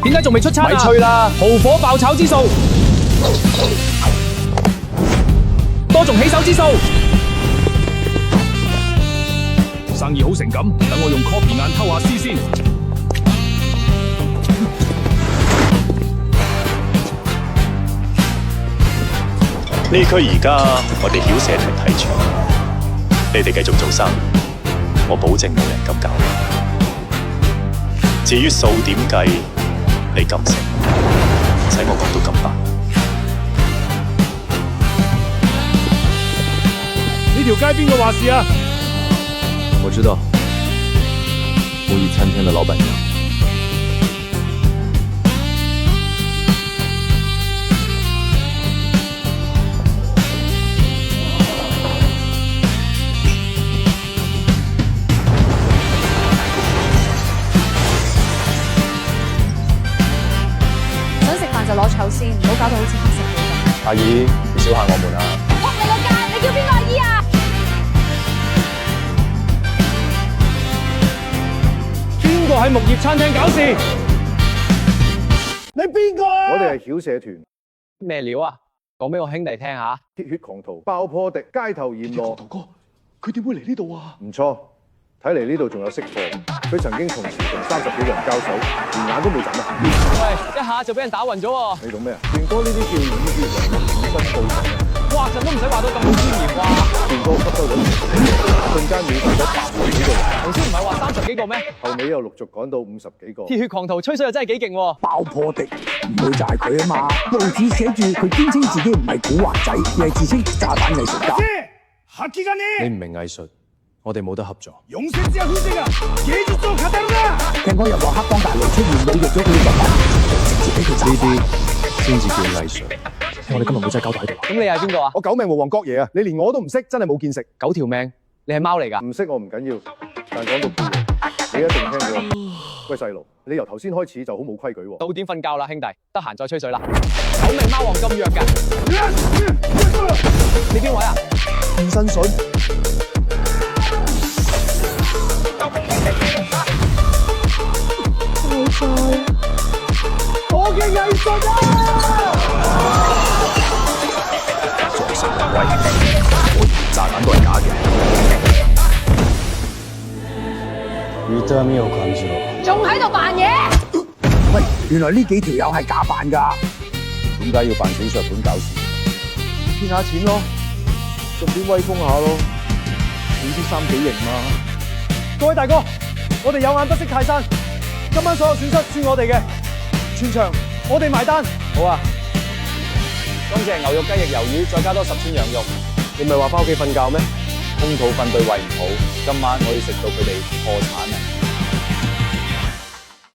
點解仲未出餐啊？咪吹啦！豪火爆炒之數，多重起手之數。生意好成咁，等我用 copy 眼偷下師先。呢區而家我哋曉社團睇住，你哋繼續做生意，我保證冇人敢搞你。至於數點計，你咁食，唔使我講到咁白。呢條街邊個話事啊？我知道，木艺餐厅的老板娘。想食飯就攞籌先，唔好搞到好似黑社會咁。阿姨，你小下我們啊！仆你個街！你叫邊個阿姨啊？邊個喺木業餐廳搞事？你邊個啊？我哋係曉社團，咩料啊？講俾我兄弟聽下。鐵血狂徒爆破敵，街頭閻羅。哥，佢點會嚟呢度啊？唔錯，睇嚟呢度仲有識貨。佢曾經同時同30幾個人交手，連眼都冇眨啊！喂，一下就俾人打暈咗喎！你懂咩啊？健哥呢啲叫以血為力，以身報仇。哇，陣都唔使話到咁冇尊嚴啩！健哥吸收咗瞬間秒殺咗80幾個人，頭先唔係話30幾個咩？後尾又陸續趕到50幾個。鐵血狂徒吹水又真係幾勁喎！爆破敵唔會就係佢啊嘛！報紙寫住佢堅稱自己唔係古惑仔，而係自稱炸彈藝術家。你唔明藝術，我哋冇得合作。聽講又話黑幫大佬出現，侮辱咗佢嘅作品，直接俾佢炸呢啲先至叫藝術。我哋今日會真係交代喺度。咁你係邊個啊？我九命無王國爺啊！你連我都唔識，真係冇見識。 9條命，你係貓嚟㗎？唔識我唔緊要，但講到叫你一定聽過。喂細路，你由頭先開始就好冇規矩喎。到點瞓覺啦，兄弟，得閒再吹水啦。9命貓王咁弱㗎？你邊位啊？變身術。我嘅藝術啊！作神為威，我連炸彈都係假嘅。仲喺度扮嘢？喂，原來呢幾條友係假扮㗎。點解要扮小說本搞事？騙下錢咯，順便威風下咯。你啲衫幾型嘛？各位大哥，我哋有眼不識泰山，今晚所有損失算我哋嘅，全場我哋埋單。好啊，今次係牛肉雞翼魷魚，再加多10串羊肉。你唔係話返屋企瞓覺咩？空肚瞓對胃唔好，今晚我要食到佢哋破產啊！